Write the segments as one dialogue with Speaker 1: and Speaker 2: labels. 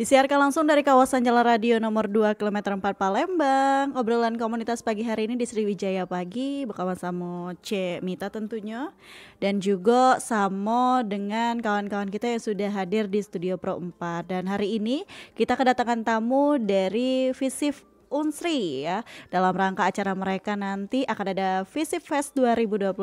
Speaker 1: Disiarkan langsung dari kawasan Jalan Radio nomor 2 kilometer 4 Palembang. Obrolan komunitas pagi hari ini di Sriwijaya Pagi bersama sama C Mita tentunya. Dan juga sama dengan kawan-kawan kita yang sudah hadir di Studio Pro 4. Dan hari ini kita kedatangan tamu dari Visip Unsri ya. Dalam rangka acara mereka nanti akan ada Visip Fest 2025.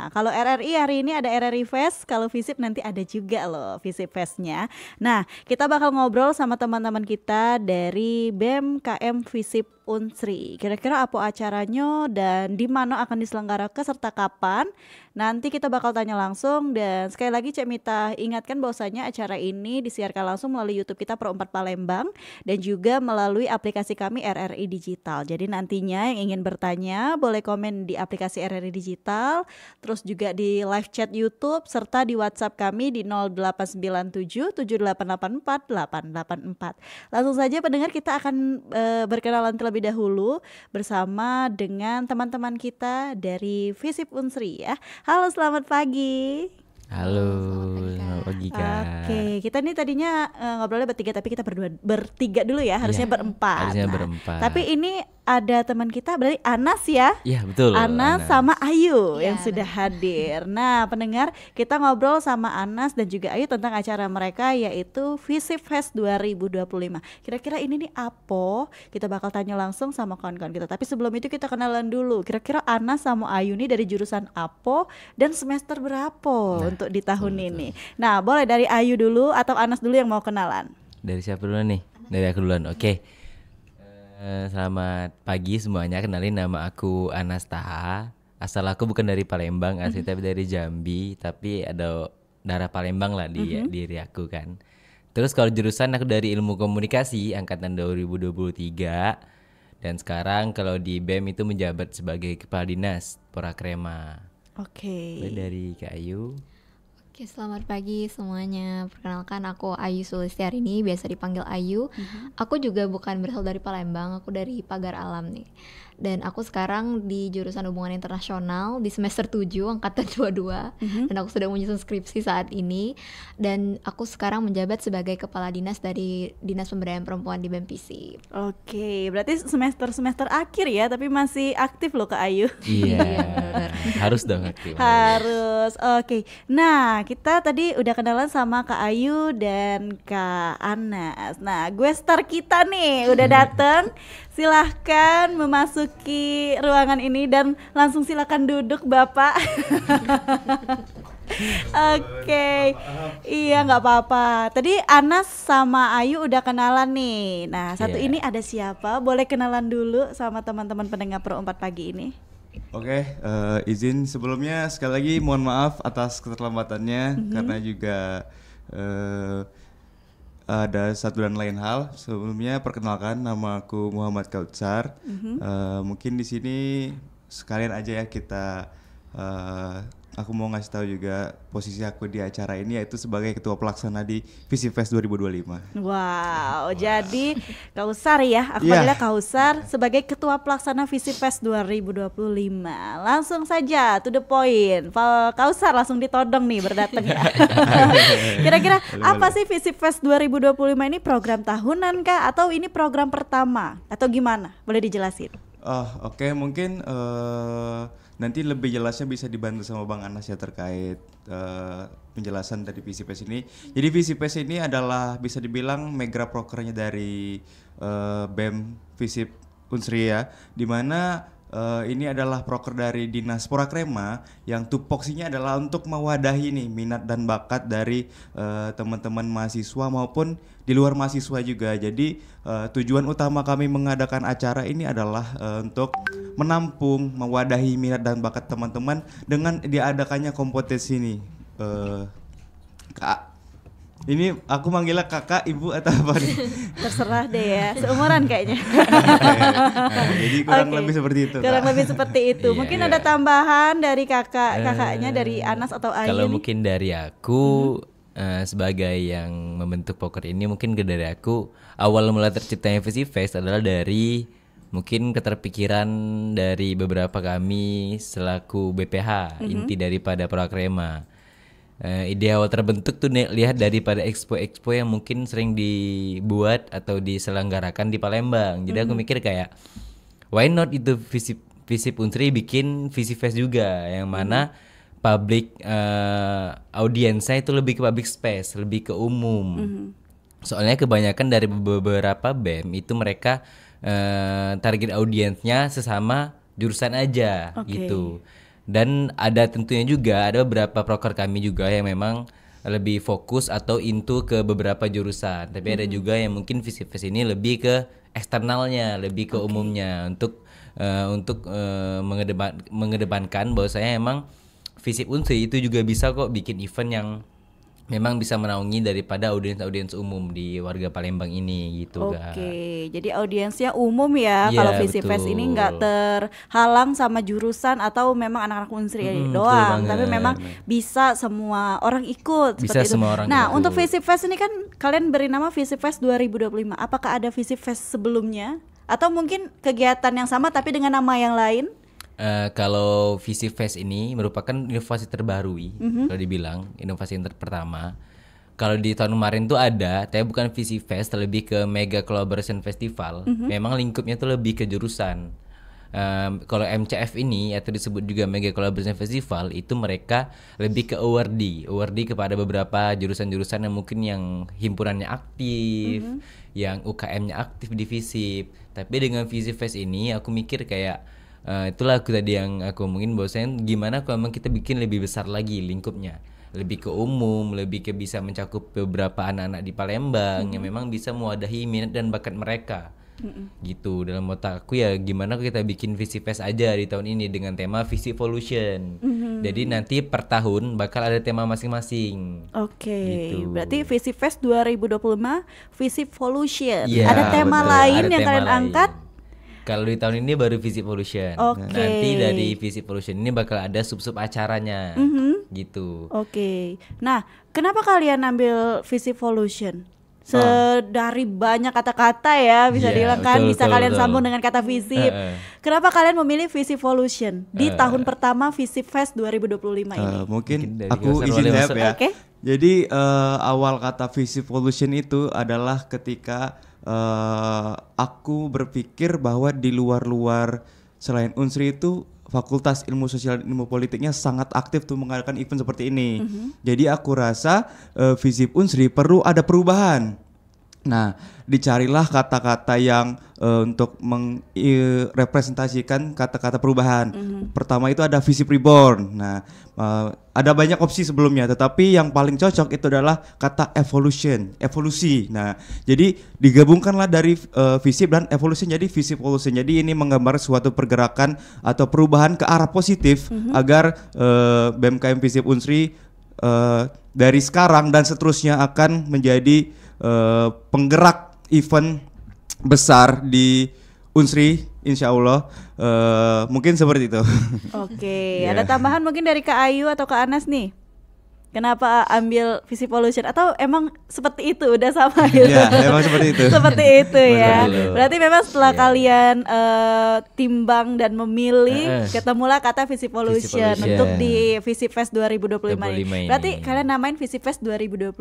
Speaker 1: Kalau RRI hari ini ada RRI Fest, kalau Visip nanti ada juga loh Visip Festnya. Nah, kita bakal ngobrol sama teman-teman kita dari BEM KM Visip Unsri. Kira-kira apa acaranya dan di mana akan diselenggarakan serta kapan? Nanti kita bakal tanya langsung. Dan sekali lagi Cek Mita ingatkan bahwasanya acara ini disiarkan langsung melalui YouTube kita Pro 4 Palembang dan juga melalui aplikasi kami RRI Digital. Jadi nantinya yang ingin bertanya boleh komen di aplikasi RRI Digital, terus juga di live chat YouTube serta di WhatsApp kami di 0897 7884 884. Langsung saja pendengar, kita akan berkenalan terlebih dahulu bersama dengan teman-teman kita dari Visip Unsri ya. Halo, selamat pagi.
Speaker 2: Halo, selamat pagi Kak.
Speaker 1: Oke, kita nih tadinya ngobrolnya bertiga tapi kita bertiga dulu ya, harusnya berempat.
Speaker 2: Harusnya berempat.
Speaker 1: Tapi ini ada teman kita berarti Anas ya.
Speaker 2: Iya betul.
Speaker 1: Anas sama Ayu
Speaker 3: Ya,
Speaker 1: yang sudah hadir. Nah pendengar, kita ngobrol sama Anas dan juga Ayu tentang acara mereka yaitu Visip Fest 2025. Kira-kira ini nih apa? Kita bakal tanya langsung sama kawan-kawan kita. Tapi sebelum itu kita kenalan dulu. Kira-kira Anas sama Ayu nih dari jurusan apa dan semester berapa untuk di tahun ini? Nah boleh dari Ayu dulu atau Anas dulu yang mau kenalan?
Speaker 2: Dari siapa duluan nih? Dari aku duluan. Oke. Selamat pagi semuanya. Kenalin, nama aku Anas Taha. Asal aku bukan dari Palembang, asli tapi dari Jambi. Tapi ada darah Palembang lah di diri aku kan. Terus kalau jurusan aku dari Ilmu Komunikasi angkatan 2023. Dan sekarang kalau di BEM itu menjabat sebagai Kepala Dinas Porakrema.
Speaker 1: Oke.
Speaker 2: Dari Kak Ayu.
Speaker 3: Oke, selamat pagi semuanya. Perkenalkan, aku Ayu Sulistiarini, biasa dipanggil Ayu. Aku juga bukan berasal dari Palembang, aku dari Pagar Alam nih. Dan aku sekarang di jurusan Hubungan Internasional di semester 7 angkatan 22. Dan aku sedang menyusun skripsi saat ini. Dan aku sekarang menjabat sebagai Kepala Dinas dari Dinas Pemberdayaan Perempuan di BEMPISI.
Speaker 1: Oke, berarti semester akhir ya, tapi masih aktif loh Kak Ayu.
Speaker 2: Iya. Harus dong aktif.
Speaker 1: Harus. Oke. Nah, kita tadi udah kenalan sama Kak Ayu dan Kak Anas. Nah, gue star kita nih udah dateng. Silahkan memasuki ruangan ini dan langsung silakan duduk Bapak. Oke. Iya, nggak apa-apa. Tadi Anas sama Ayu udah kenalan nih. Nah, satu ini ada siapa? Boleh kenalan dulu sama teman-teman pendengar Pro 4 pagi ini.
Speaker 4: Oke, izin sebelumnya sekali lagi mohon maaf atas keterlambatannya karena juga ada satu dan lain hal. Sebelumnya perkenalkan, nama aku Muhammad Kautsar. Mungkin di sini sekalian aja ya kita aku mau ngasih tahu juga posisi aku di acara ini yaitu sebagai ketua pelaksana di Visip Fest 2025.
Speaker 1: Wow, jadi Kausar ya, aku panggilnya Kausar sebagai ketua pelaksana Visip Fest 2025. Langsung saja to the point. Kausar langsung ditodong nih berdatang ya. Kira-kira apa sih Visip Fest 2025 ini, program tahunan kah atau ini program pertama atau gimana? Boleh dijelasin?
Speaker 4: Oke, mungkin nanti lebih jelasnya bisa dibantu sama Bang Anas ya terkait penjelasan dari Visip Fest ini. Jadi Visip Fest ini adalah bisa dibilang mega prokernya dari BEM Visip Unsri ya, dimana ini adalah proker dari Dinas Porakrema yang tupoksinya adalah untuk mewadahi nih minat dan bakat dari teman-teman mahasiswa maupun di luar mahasiswa juga. Jadi tujuan utama kami mengadakan acara ini adalah untuk menampung, mewadahi minat dan bakat teman-teman dengan diadakannya kompetisi nih. Kak, ini aku manggilnya kakak, ibu atau apa nih?
Speaker 1: Terserah deh ya, seumuran kayaknya.
Speaker 4: Jadi kurang lebih seperti itu.
Speaker 1: Kurang lebih seperti itu.
Speaker 2: Iya,
Speaker 1: Mungkin ada tambahan dari kakaknya dari Anas atau Ayu.
Speaker 2: Kalau
Speaker 1: nih?
Speaker 2: mungkin dari aku sebagai yang membentuk poker ini, mungkin dari aku awal mula terciptanya Visip Fest adalah dari mungkin keterpikiran dari beberapa kami selaku BPH, inti daripada Porakrema. ide awal terbentuk tuh lihat daripada expo-expo yang mungkin sering dibuat atau diselenggarakan di Palembang. Jadi aku mikir kayak why not itu Visip Unsri bikin Visifest juga yang mana public audiensnya itu lebih ke public space, lebih ke umum. Soalnya kebanyakan dari beberapa BEM itu mereka target audiensnya sesama jurusan aja gitu. Dan ada tentunya juga ada beberapa proker kami juga yang memang lebih fokus atau into ke beberapa jurusan. Tapi ada juga yang mungkin Visifest ini lebih ke eksternalnya, lebih ke umumnya untuk mengedepankan bahwasanya emang Visip Unsri itu juga bisa kok bikin event yang memang bisa menaungi daripada audiens umum di warga Palembang ini gitu.
Speaker 1: Oke, jadi audiensnya umum ya.
Speaker 2: Iya,
Speaker 1: Kalau Visifest
Speaker 2: betul.
Speaker 1: ini nggak terhalang sama jurusan atau memang anak-anak Unsri
Speaker 2: betul
Speaker 1: doang,
Speaker 2: banget.
Speaker 1: tapi memang bisa semua orang ikut
Speaker 2: Bisa
Speaker 1: seperti
Speaker 2: semua
Speaker 1: itu.
Speaker 2: orang
Speaker 1: Nah,
Speaker 2: ikut.
Speaker 1: untuk Visifest ini kan kalian beri nama Visifest 2025. Apakah ada Visifest sebelumnya atau mungkin kegiatan yang sama tapi dengan nama yang lain?
Speaker 2: Kalau Visifest ini merupakan inovasi terbaru, kalau dibilang inovasi yang pertama. Kalau di tahun kemarin tuh ada, tapi bukan Visifest, lebih ke Mega Collaboration Festival. Memang lingkupnya tuh lebih ke jurusan. Kalau MCF ini atau disebut juga Mega Collaboration Festival itu mereka lebih ke awardee kepada beberapa jurusan-jurusan yang mungkin yang himpunannya aktif, yang UKM-nya aktif di Visip. Tapi dengan Visifest ini aku mikir kayak itulah aku tadi yang aku omongin bahwasanya gimana kalau memang kita bikin lebih besar lagi lingkupnya, lebih ke umum, lebih ke bisa mencakup beberapa anak-anak di Palembang yang memang bisa mewadahi minat dan bakat mereka. Gitu dalam otak aku ya, gimana kita bikin Visifest aja di tahun ini dengan tema Visivolution. Jadi nanti per tahun bakal ada tema masing-masing.
Speaker 1: Oke,
Speaker 2: Gitu.
Speaker 1: berarti Visifest 2025 Visivolution.
Speaker 2: Iya,
Speaker 1: ada tema
Speaker 2: betul.
Speaker 1: lain
Speaker 2: Ada
Speaker 1: yang
Speaker 2: tema
Speaker 1: kalian
Speaker 2: lain.
Speaker 1: angkat?
Speaker 2: Kalau di tahun ini baru Visivolution.
Speaker 1: Oke.
Speaker 2: Nanti dari Visivolution ini bakal ada sub-sub acaranya. Gitu.
Speaker 1: Oke. Nah, kenapa kalian ambil Visivolution? Dari banyak kata-kata ya, bisa
Speaker 2: Iya,
Speaker 1: dibilang kan,
Speaker 2: betul,
Speaker 1: bisa
Speaker 2: betul,
Speaker 1: kalian
Speaker 2: betul.
Speaker 1: sambung dengan kata Visip. Kenapa kalian memilih Visivolution di tahun pertama Visifest 2025 ini?
Speaker 4: Mungkin
Speaker 2: dari
Speaker 4: aku
Speaker 2: Yosan
Speaker 4: izin
Speaker 2: boleh
Speaker 4: jawab
Speaker 2: masuk.
Speaker 4: ya.
Speaker 1: Oke.
Speaker 4: Jadi awal kata Visivolution itu adalah ketika aku berpikir bahwa di luar selain Unsri itu Fakultas Ilmu Sosial dan Ilmu Politiknya sangat aktif tuh mengadakan event seperti ini. Jadi aku rasa Visip Unsri perlu ada perubahan. Nah, dicarilah kata-kata yang untuk merepresentasikan kata-kata perubahan. Pertama itu ada Visip Reborn. Nah, ada banyak opsi sebelumnya, tetapi yang paling cocok itu adalah kata evolusi. Nah, jadi digabungkanlah dari Visip dan evolution jadi Visivolution. Jadi ini menggambar suatu pergerakan atau perubahan ke arah positif agar BMKM Visip Unsri dari sekarang dan seterusnya akan menjadi penggerak event besar di Unsri, insya Allah. Mungkin seperti itu.
Speaker 1: Oke,
Speaker 4: Ya.
Speaker 1: ada tambahan mungkin dari Kak Ayu atau Kak Anas nih? Kenapa ambil Visivolution atau emang seperti itu udah sama gitu?
Speaker 4: Ya, memang seperti itu.
Speaker 1: Seperti itu ya.
Speaker 2: Betul.
Speaker 1: Berarti memang setelah kalian timbang dan memilih, ketemulah kata Visivolution
Speaker 2: Visivolution.
Speaker 1: untuk di Visifest 2025 ini.
Speaker 2: 2025 ini.
Speaker 1: Berarti kalian namain Visifest 2025.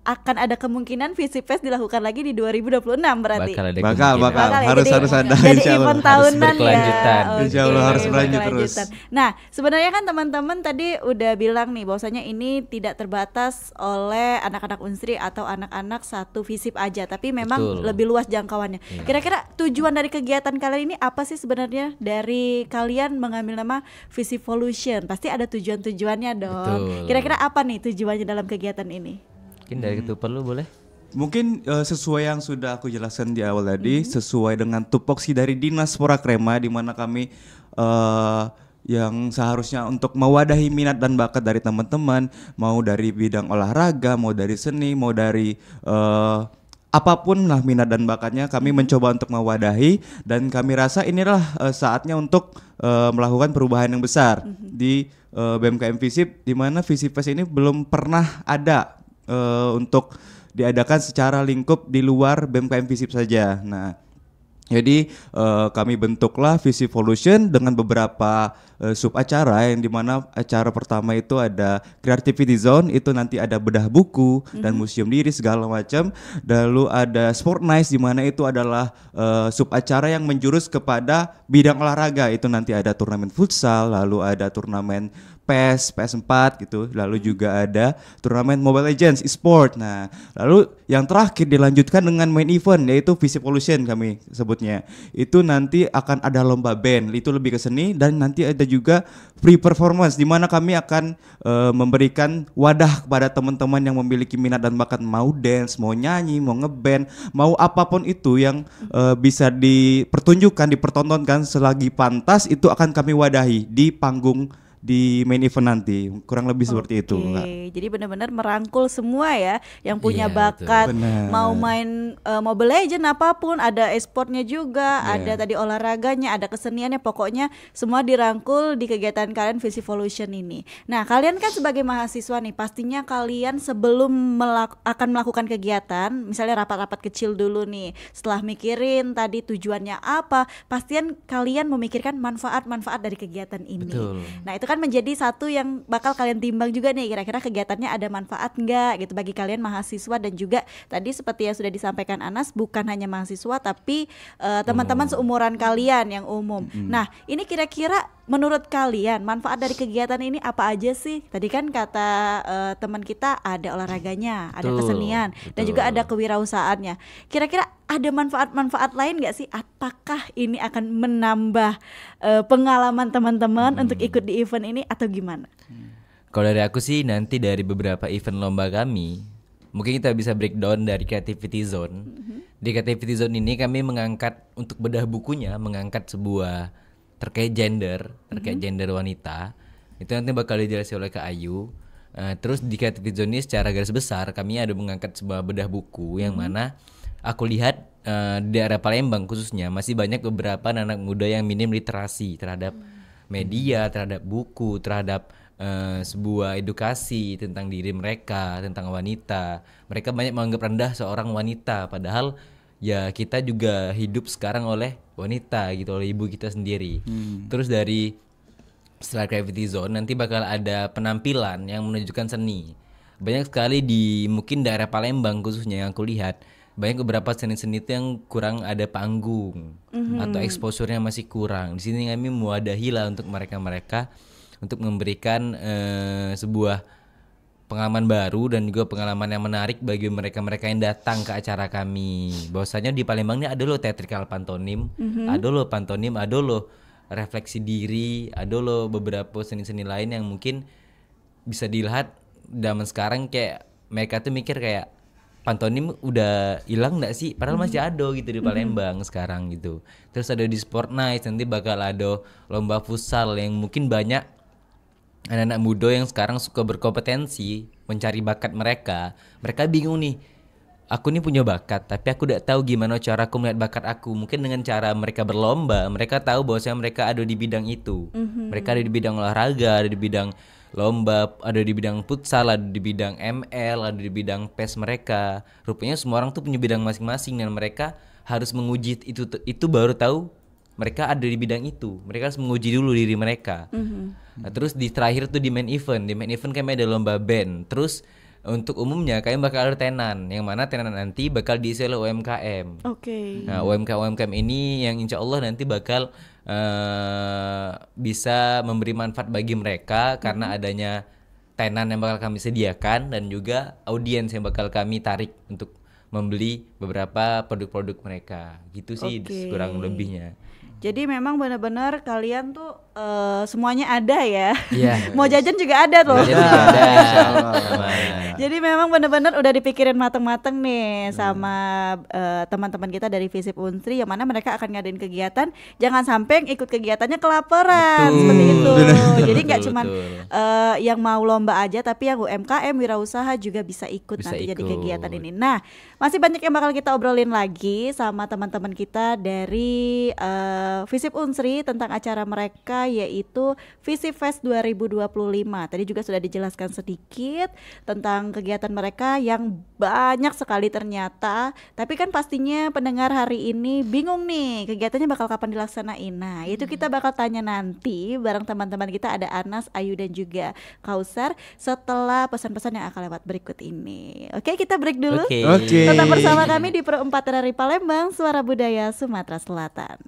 Speaker 1: Akan ada kemungkinan Visifest dilakukan lagi di 2026 berarti.
Speaker 2: Bakal ada
Speaker 4: Bakal,
Speaker 2: kemungkinan.
Speaker 1: Bakal ya,
Speaker 4: harus
Speaker 1: jadi
Speaker 4: ada.
Speaker 1: Jadi
Speaker 4: Insya Allah.
Speaker 1: event
Speaker 2: Harus
Speaker 1: tahunan
Speaker 2: berkelanjutan.
Speaker 1: ya.
Speaker 4: Insya Allah harus berlanjut terus.
Speaker 1: berkelanjutan. Nah, sebenarnya kan teman-teman tadi udah bilang nih bahwasanya ini tidak terbatas oleh anak-anak Unsri atau anak-anak satu Visip aja, tapi memang
Speaker 2: Betul.
Speaker 1: lebih luas jangkauannya. Kira-kira tujuan dari kegiatan kalian ini apa sih sebenarnya dari kalian mengambil nama Visivolution? Pasti ada tujuan-tujuannya dong.
Speaker 2: Betul.
Speaker 1: Kira-kira apa nih tujuannya dalam kegiatan ini?
Speaker 2: Mungkin dari itu perlu boleh?
Speaker 4: Mungkin sesuai yang sudah aku jelaskan di awal tadi, sesuai dengan tupoksi dari Dinas Porakrema di mana kami yang seharusnya untuk mewadahi minat dan bakat dari teman-teman, mau dari bidang olahraga, mau dari seni, mau dari apapun lah minat dan bakatnya, kami mencoba untuk mewadahi, dan kami rasa inilah saatnya untuk melakukan perubahan yang besar di BMKM Visip, di mana Visipes ini belum pernah ada untuk diadakan secara lingkup di luar BMKM Visip saja. Nah, Jadi kami bentuklah Visivolution dengan beberapa sub acara, yang dimana acara pertama itu ada Creativity Zone, itu nanti ada bedah buku dan museum diri segala macam. Lalu ada Sport Nights, dimana itu adalah sub acara yang menjurus kepada bidang olahraga, itu nanti ada turnamen futsal, lalu ada turnamen PES, PS4 gitu. Lalu juga ada turnamen Mobile Legends, e-sport. Nah, lalu yang terakhir dilanjutkan dengan main event, yaitu Visivolution kami sebutnya. Itu nanti akan ada lomba band, itu lebih ke seni, dan nanti ada juga free performance, di mana kami akan memberikan wadah kepada teman-teman yang memiliki minat dan bakat, mau dance, mau nyanyi, mau ngeband, mau apapun itu yang bisa dipertunjukkan, dipertontonkan selagi pantas, itu akan kami wadahi di panggung di main event nanti. Kurang lebih seperti itu, Kak.
Speaker 1: Jadi benar-benar merangkul semua ya yang punya
Speaker 2: Iya,
Speaker 1: bakat,
Speaker 4: betul.
Speaker 1: mau main Mobile Legend apapun, ada e-sportnya juga, ada tadi olahraganya, ada keseniannya, pokoknya semua dirangkul di kegiatan kalian Visivolution ini. Nah, kalian kan sebagai mahasiswa nih, pastinya kalian sebelum akan melakukan kegiatan, misalnya rapat-rapat kecil dulu nih, setelah mikirin tadi tujuannya apa, pastian kalian memikirkan manfaat-manfaat dari kegiatan ini.
Speaker 2: Betul.
Speaker 1: Nah, itu kan menjadi satu yang bakal kalian timbang juga nih, kira-kira kegiatannya ada manfaat enggak gitu bagi kalian mahasiswa, dan juga tadi seperti yang sudah disampaikan Anas, bukan hanya mahasiswa tapi teman-teman seumuran kalian yang umum. Nah, ini kira-kira menurut kalian manfaat dari kegiatan ini apa aja sih? Tadi kan kata teman kita ada olahraganya, ada
Speaker 2: Betul,
Speaker 1: kesenian, dan
Speaker 2: betul.
Speaker 1: juga ada kewirausahaannya. Kira-kira ada manfaat-manfaat lain nggak sih? Apakah ini akan menambah pengalaman teman-teman untuk ikut di event ini atau gimana?
Speaker 2: Kalau dari aku sih, nanti dari beberapa event lomba kami, mungkin kita bisa breakdown dari Creativity Zone. Di Creativity Zone ini kami mengangkat, untuk bedah bukunya, mengangkat sebuah terkait gender wanita. Itu nanti bakal dijelasin oleh Kak Ayu. Terus di Creativity Zone ini secara garis besar kami ada mengangkat sebuah bedah buku yang mana aku lihat di daerah Palembang khususnya masih banyak beberapa anak muda yang minim literasi terhadap media, terhadap buku, terhadap sebuah edukasi tentang diri mereka, tentang wanita. Mereka banyak menganggap rendah seorang wanita, padahal ya kita juga hidup sekarang oleh wanita gitu, oleh ibu kita sendiri. Terus dari setelah Creativity Zone nanti bakal ada penampilan yang menunjukkan seni. Banyak sekali di mungkin daerah Palembang khususnya yang aku lihat, banyak beberapa seni-seni itu yang kurang ada panggung atau exposure-nya masih kurang. Di sini kami mewadahi lah untuk mereka-mereka untuk memberikan sebuah pengalaman baru dan juga pengalaman yang menarik bagi mereka-mereka yang datang ke acara kami. Bahwasanya di Palembang ini ada loh theatrical pantomim, ada loh pantomim, ada loh refleksi diri, ada loh beberapa seni-seni lain yang mungkin bisa dilihat zaman sekarang, kayak mereka tuh mikir kayak pantomim udah hilang nggak sih? Padahal masih ada gitu di Palembang sekarang gitu. Terus ada di Sport Night, nanti bakal ada lomba futsal yang mungkin banyak anak-anak muda yang sekarang suka berkompetensi mencari bakat mereka. Mereka bingung nih, aku nih punya bakat tapi aku tidak tahu gimana cara aku melihat bakat aku. Mungkin dengan cara mereka berlomba, mereka tahu bahwasanya mereka ada di bidang itu. Mereka ada di bidang olahraga, ada di bidang lomba, ada di bidang futsal, ada di bidang ML, ada di bidang PES mereka. Rupanya semua orang tuh punya bidang masing-masing dan mereka harus menguji itu baru tahu mereka ada di bidang itu. Mereka harus menguji dulu diri mereka. Nah, terus di terakhir tuh di main event kami ada lomba band. Terus untuk umumnya kami bakal ada tenan, yang mana tenan nanti bakal diisi oleh UMKM. Nah, UMKM ini yang insya Allah nanti bakal bisa memberi manfaat bagi mereka karena adanya tenan yang bakal kami sediakan dan juga audiens yang bakal kami tarik untuk membeli beberapa produk-produk mereka. Gitu sih kurang lebihnya.
Speaker 1: Jadi memang benar-benar kalian tuh semuanya ada ya.
Speaker 2: Iya.
Speaker 1: Mau jajan juga ada tuh.
Speaker 2: Jajan juga ada.
Speaker 1: Jadi memang benar-benar udah dipikirin mateng-mateng nih sama teman-teman kita dari Visip Unsri, yang mana mereka akan ngadain kegiatan. Jangan sampai yang ikut kegiatannya kelaparan. Seperti itu. Jadi nggak cuman yang mau lomba aja, tapi yang UMKM, wirausaha juga bisa ikut nanti jadi kegiatan ini. Nah, masih banyak yang bakal kita obrolin lagi sama teman-teman kita dari Visip Unsri tentang acara mereka yaitu Visip Fest 2025. Tadi juga sudah dijelaskan sedikit tentang kegiatan mereka yang banyak sekali ternyata. Tapi kan pastinya pendengar hari ini bingung nih kegiatannya bakal kapan dilaksanain. Nah itu kita bakal tanya nanti bareng teman-teman kita, ada Anas, Ayu dan juga Kausar setelah pesan-pesan yang akan lewat berikut ini. Oke, kita break dulu.
Speaker 4: Oke.
Speaker 1: Tetap bersama kami di Pro 4 RRI Palembang, Suara Budaya Sumatera Selatan.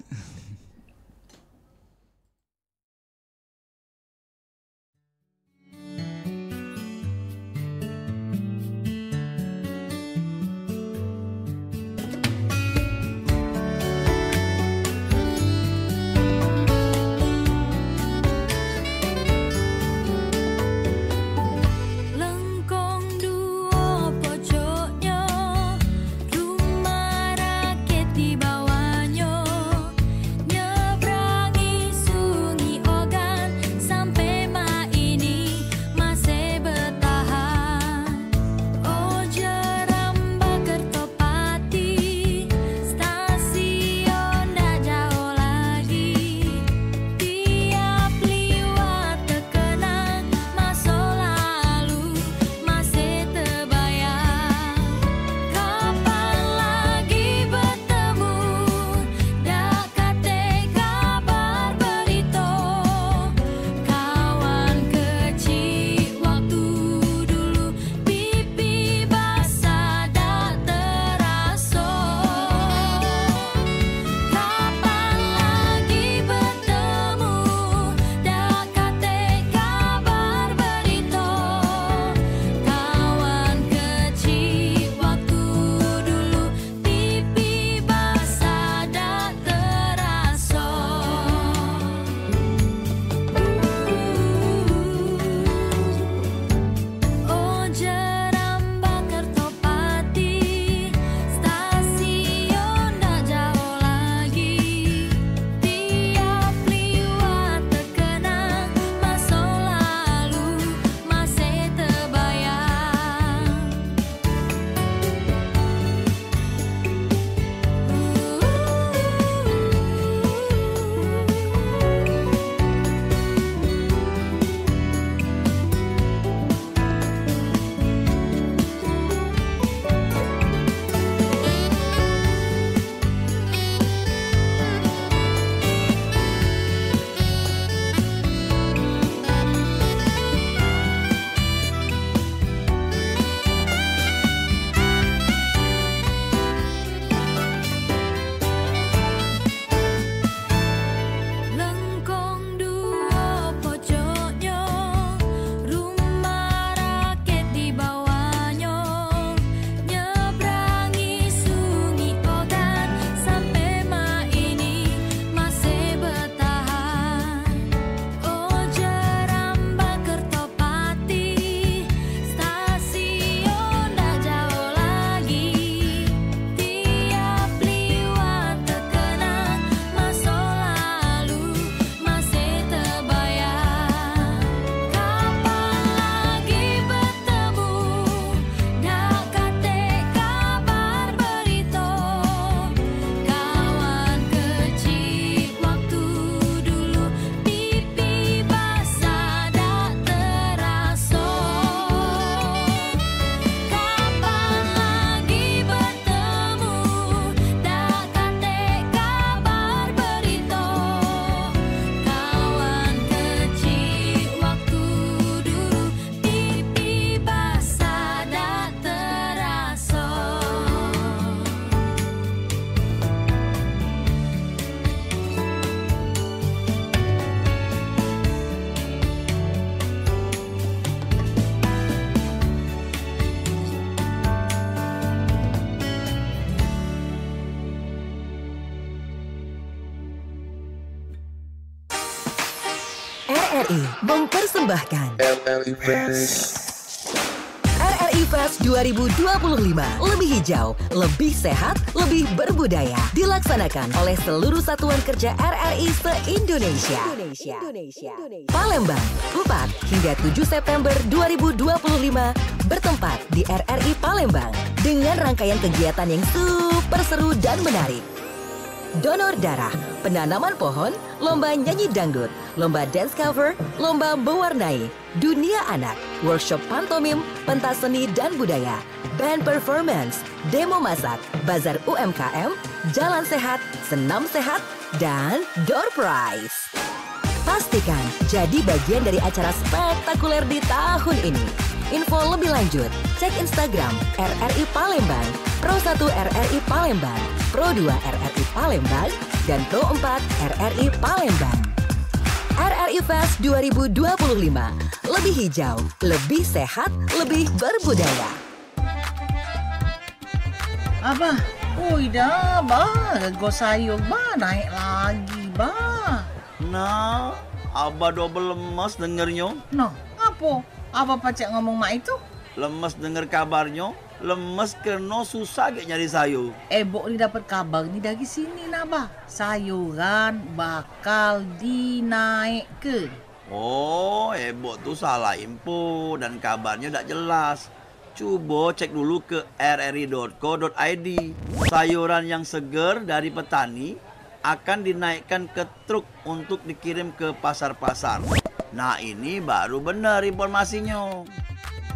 Speaker 5: RRI mempersembahkan RRI Fest 2025. Lebih hijau, lebih sehat, lebih berbudaya. Dilaksanakan oleh seluruh satuan kerja RRI se-Indonesia. Palembang, 4 hingga 7 September 2025 bertempat di RRI Palembang dengan rangkaian kegiatan yang super seru dan menarik. donor darah, penanaman pohon, lomba nyanyi dangdut, lomba dance cover, lomba mewarnai, dunia anak, workshop pantomim, pentas seni dan budaya, band performance, demo masak, bazar UMKM, jalan sehat, senam sehat, dan door prize. Pastikan jadi bagian dari acara spektakuler di tahun ini. Info lebih lanjut, cek Instagram RRI Palembang, Pro 1 RRI Palembang, Pro 2 RRI Palembang, dan Pro 4 RRI Palembang. RRI Fest 2025, lebih hijau, lebih sehat, lebih berbudaya.
Speaker 6: Abah, dah, bah, rego sayur, bah, naik lagi, bah.
Speaker 7: Nah, Abah double lemas dengernya.
Speaker 6: Nah, apa? Abah pacak ngomong mak itu?
Speaker 7: Lemes denger kabarnya, lemes kena susah gak nyari sayur.
Speaker 6: Bok ni dapat kabar ni dari sini nah, bah. Sayuran bakal dinaik ke.
Speaker 7: Oh, Bok tu salah info dan kabarnya tak jelas. Cuba cek dulu ke rri.co.id. Sayuran yang segar dari petani akan dinaikkan ke truk untuk dikirim ke pasar-pasar. Nah, ini baru benar informasinya.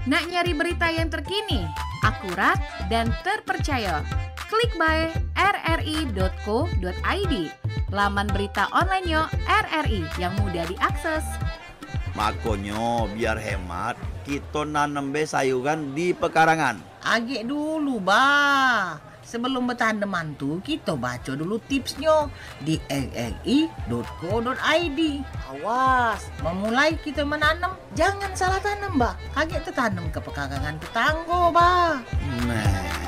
Speaker 8: Nak nyari berita yang terkini, akurat, dan terpercaya? Klik by rri.co.id, laman berita online RRI yang mudah diakses.
Speaker 7: Makanya biar hemat, kita nanam sayuran di pekarangan.
Speaker 6: Agak dulu, bah. Sebelum bertanaman tu, kita baca dulu tipsnya di rri.co.id. Awas, memulai kita menanam, jangan salah tanam, bah. Kaget tertanam ke pekarangan tetangga, bah.
Speaker 7: Nah.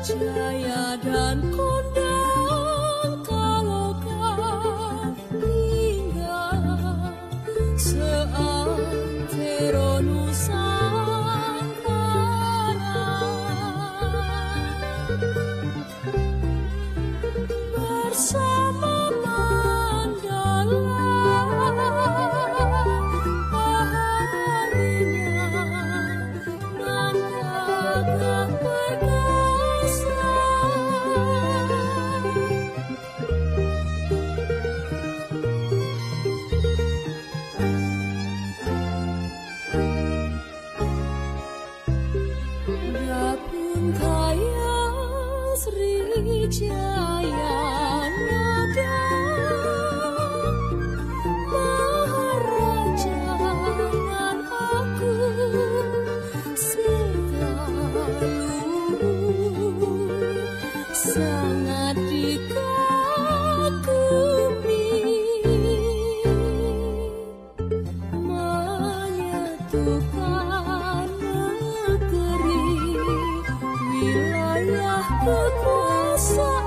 Speaker 9: Jaya dan kondang kalau kau tinggal seantero Nusantara bersama Mandala harinya nan gagah perkasa. Dapun kaya Sriwijaya nada Maharaja dan aku selalu sangat dikagumi, menyatukan negeri wilayah kekuasaan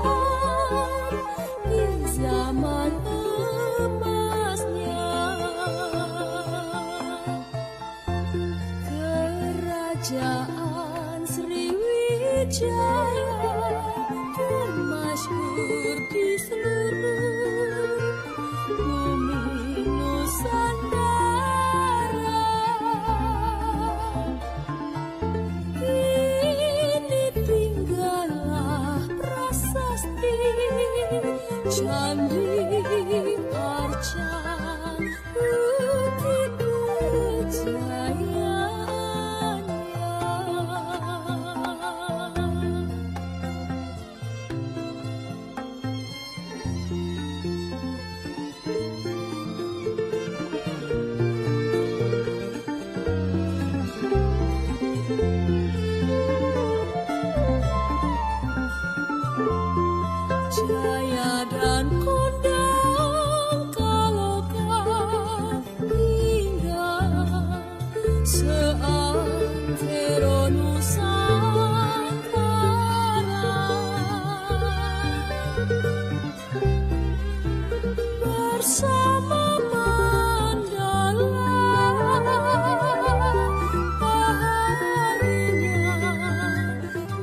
Speaker 9: di zaman emasnya. Kerajaan Sriwijaya kan masyhur di seluruh bumi Nusantara. Candi Arca Bukit kejayaannya. Jaya dan kondang kalau kau hingga seantero Nusantara bersama Mandala paharinya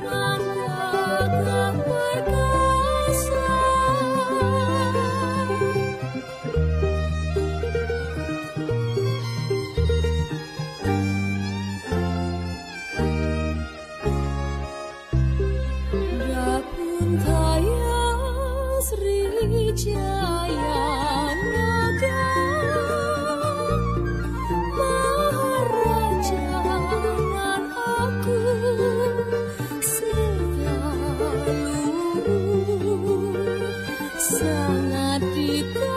Speaker 9: menjaga perkasa. Dapun tayang Sriwijaya Naga Maharaja dan aku selalu sangat dikagumi,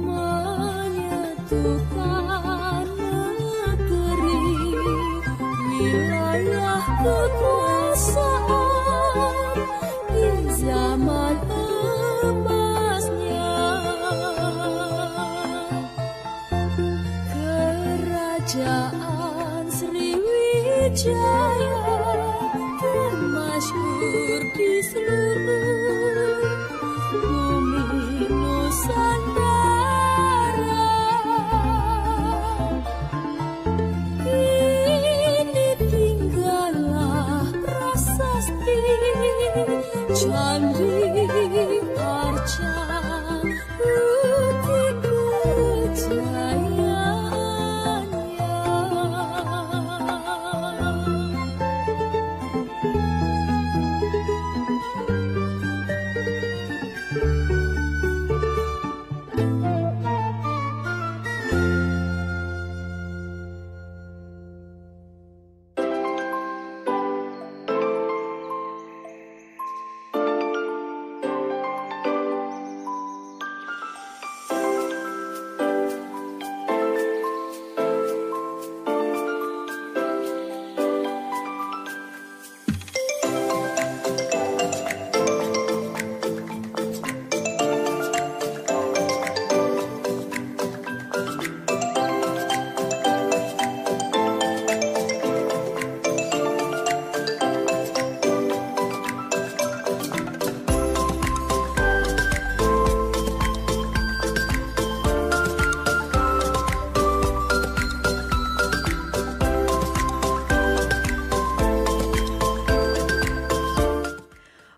Speaker 9: menyatukan negeri wilayah kekuasaan di zaman emasnya. Kerajaan Sriwijaya termasyhur di seluruh bumi Nusantara. Kini tinggallah prasasti Candi Arca Bukit kejayaannya.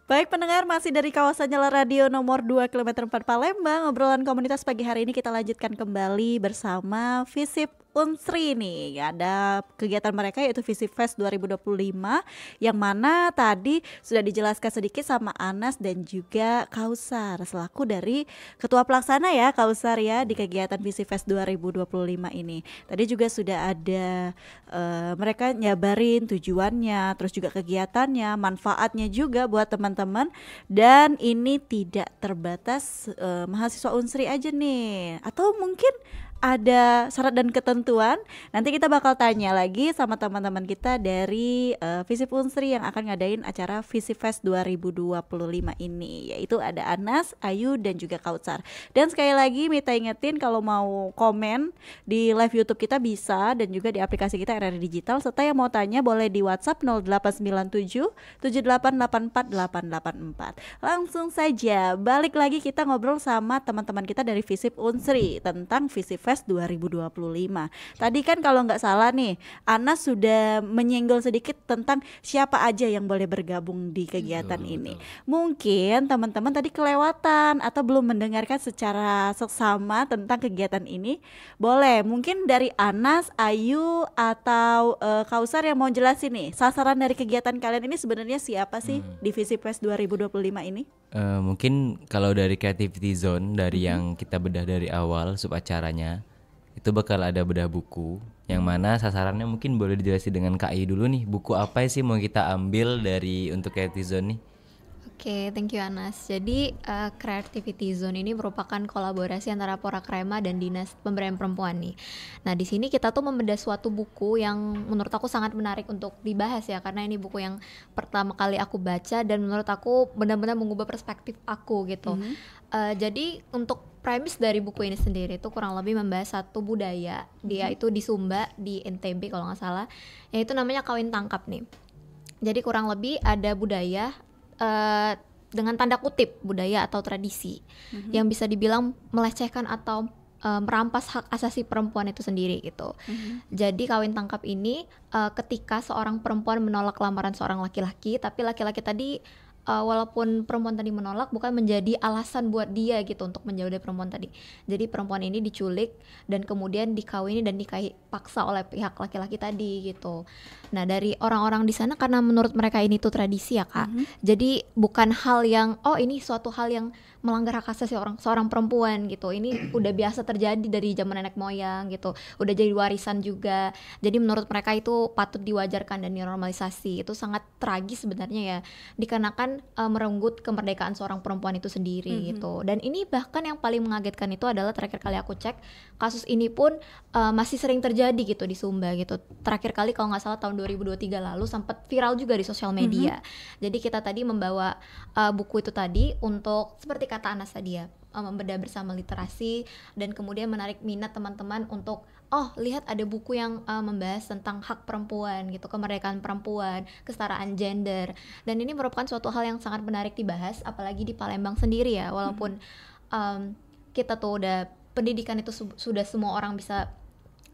Speaker 1: Baik pendengar, masih dari kawasan Jalan Radio nomor 2 kilometer 4 Palembang. Obrolan komunitas pagi hari ini kita lanjutkan kembali bersama Visip Unsri nih. Ada kegiatan mereka yaitu Visip Fest 2025 yang mana tadi sudah dijelaskan sedikit sama Anas dan juga Kausar selaku dari ketua pelaksana ya Kausar ya di kegiatan Visip Fest 2025 ini. Tadi juga sudah ada mereka nyabarin tujuannya, terus juga kegiatannya, manfaatnya juga buat teman-teman. Dan ini tidak terbatas mahasiswa Unsri aja nih, atau mungkin ada syarat dan ketentuan. Nanti kita bakal tanya lagi sama teman-teman kita dari Visip Unsri yang akan ngadain acara Visip Fest 2025 ini, yaitu ada Anas, Ayu dan juga Kautsar. Dan sekali lagi Mita ingetin kalau mau komen di live YouTube kita bisa, dan juga di aplikasi kita RRI Digital. Serta yang mau tanya boleh di WhatsApp 0897 7884 884. Langsung saja balik lagi kita ngobrol sama teman-teman kita dari Visip Unsri tentang Visip Fest 2025. Tadi kan kalau nggak salah nih, Anas sudah menyenggol sedikit tentang siapa aja yang boleh bergabung di kegiatan ini. Mungkin teman-teman tadi kelewatan atau belum mendengarkan secara seksama tentang kegiatan ini. Boleh, mungkin dari Anas, Ayu, atau Kausar yang mau jelasin nih, sasaran dari kegiatan kalian ini sebenarnya siapa sih di Visip Fest 2025 ini?
Speaker 2: Mungkin kalau dari Creativity Zone, dari yang kita bedah dari awal sub acaranya, itu bakal ada bedah buku, yang mana sasarannya mungkin boleh dijelasin dengan Kak Ayu dulu nih, buku apa sih mau kita ambil dari untuk Creativity Zone nih?
Speaker 3: Oke, thank you Anas. Jadi Creativity Zone ini merupakan kolaborasi antara Porakrema dan Dinas Pemberdayaan Perempuan nih. Nah di sini kita tuh membedah suatu buku yang menurut aku sangat menarik untuk dibahas ya, karena ini buku yang pertama kali aku baca dan menurut aku benar-benar mengubah perspektif aku gitu. Jadi untuk premis dari buku ini sendiri itu kurang lebih membahas satu budaya, dia itu di Sumba, di NTB kalau nggak salah, yaitu namanya kawin tangkap nih. Jadi kurang lebih ada budaya dengan tanda kutip budaya atau tradisi yang bisa dibilang melecehkan atau merampas hak asasi perempuan itu sendiri gitu. Jadi kawin tangkap ini ketika seorang perempuan menolak lamaran seorang laki-laki, tapi laki-laki tadi walaupun perempuan tadi menolak bukan menjadi alasan buat dia gitu untuk menjauh dari perempuan tadi. Jadi perempuan ini diculik dan kemudian dikawini dan nikahi paksa oleh pihak laki-laki tadi gitu. Nah dari orang-orang di sana karena menurut mereka ini tuh tradisi ya Kak. Jadi bukan hal yang ini suatu hal yang melanggar hak asasi seorang perempuan gitu. Ini udah biasa terjadi dari zaman nenek moyang gitu. Udah jadi warisan juga. Jadi menurut mereka itu patut diwajarkan dan dinormalisasi. Itu sangat tragis sebenarnya ya. Dikarenakan merenggut kemerdekaan seorang perempuan itu sendiri gitu. Dan ini bahkan yang paling mengagetkan itu adalah terakhir kali aku cek kasus ini pun masih sering terjadi gitu di Sumba gitu. Terakhir kali kalau nggak salah tahun 2023 lalu sempat viral juga di sosial media. Jadi kita tadi membawa buku itu tadi untuk seperti kata Anas tadi ya, membedah bersama literasi dan kemudian menarik minat teman-teman untuk lihat ada buku yang membahas tentang hak perempuan gitu, kemerdekaan perempuan, kesetaraan gender. Dan ini merupakan suatu hal yang sangat menarik dibahas apalagi di Palembang sendiri ya, walaupun kita tuh udah pendidikan itu sudah semua orang bisa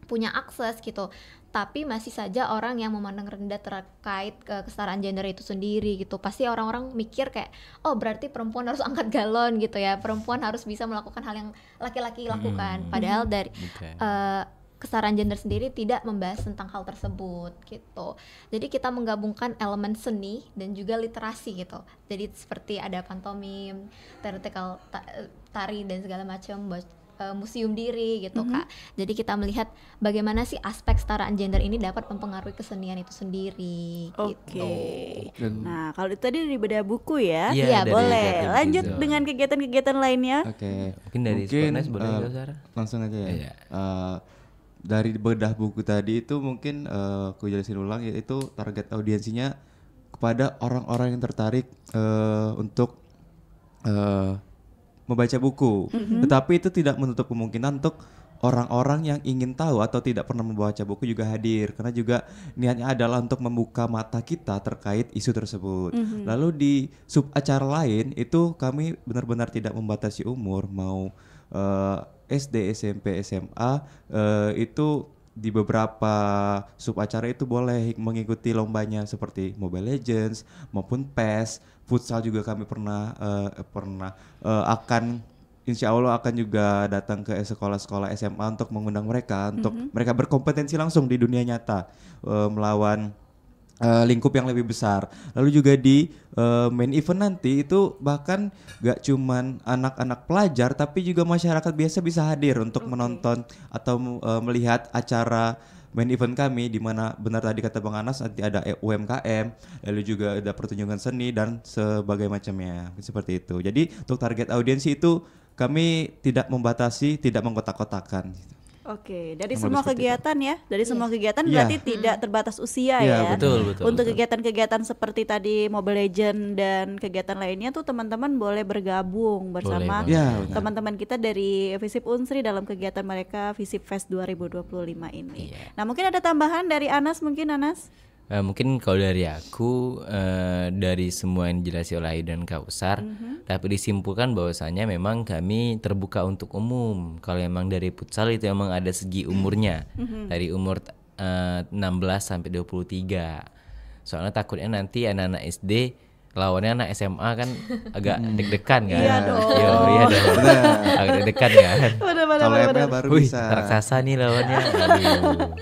Speaker 3: punya akses gitu, tapi masih saja orang yang memandang rendah terkait kesetaraan gender itu sendiri gitu. Pasti orang-orang mikir kayak berarti perempuan harus angkat galon gitu ya, perempuan harus bisa melakukan hal yang laki-laki lakukan, padahal dari kesetaraan gender sendiri tidak membahas tentang hal tersebut gitu. Jadi kita menggabungkan elemen seni dan juga literasi gitu. Jadi seperti ada pantomim, teatrikal, tari dan segala macam, museum diri gitu Kak. Jadi kita melihat bagaimana sih aspek kesetaraan gender ini dapat mempengaruhi kesenian itu sendiri gitu.
Speaker 1: Nah kalau itu tadi dari bedah buku ya,
Speaker 2: Iya,
Speaker 1: boleh lanjut dengan kegiatan-kegiatan lainnya.
Speaker 2: Mungkin dari Sportnes boleh nggak, Sarah?
Speaker 4: Langsung aja ya. Dari bedah buku tadi itu mungkin aku jelasin ulang, yaitu target audiensinya kepada orang-orang yang tertarik untuk membaca buku. Tetapi itu tidak menutup kemungkinan untuk orang-orang yang ingin tahu atau tidak pernah membaca buku juga hadir, karena juga niatnya adalah untuk membuka mata kita terkait isu tersebut. Lalu di sub acara lain itu kami benar-benar tidak membatasi umur, mau SD, SMP, SMA, itu di beberapa sub acara itu boleh mengikuti lombanya seperti Mobile Legends maupun PES, futsal juga kami akan insya Allah akan juga datang ke sekolah-sekolah SMA untuk mengundang mereka untuk mereka berkompetensi langsung di dunia nyata melawan lingkup yang lebih besar. Lalu juga di main event nanti itu bahkan gak cuman anak-anak pelajar tapi juga masyarakat biasa bisa hadir untuk menonton atau melihat acara main event kami, di mana benar tadi kata Bang Anas nanti ada UMKM, lalu juga ada pertunjukan seni dan sebagainya macamnya seperti itu. Jadi untuk target audiensi itu kami tidak membatasi, tidak mengkotak-kotakan.
Speaker 1: Oke, dari semua kegiatan ya, dari semua kegiatan berarti tidak terbatas usia ya.
Speaker 2: Betul.
Speaker 1: Untuk kegiatan-kegiatan seperti tadi Mobile Legend dan kegiatan lainnya tuh teman-teman boleh bergabung bersama teman-teman kita dari Visip Unsri dalam kegiatan mereka Visip Fest 2025 ini. Nah mungkin ada tambahan dari Anas,
Speaker 2: Mungkin kalau dari aku dari semua yang dijelasin oleh Ayu dan Kausar, dapat disimpulkan bahwasanya memang kami terbuka untuk umum. Kalau memang dari futsal itu memang ada segi umurnya, dari umur 16 sampai 23. Soalnya takutnya nanti anak-anak SD lawannya anak SMA kan agak deg-degan kan.
Speaker 1: Iya dong.
Speaker 2: Iya dong. Agak deg-degan kan.
Speaker 4: Kalau ML baru
Speaker 2: Wih,
Speaker 4: bisa.
Speaker 2: raksasa nih lawannya. Aduh.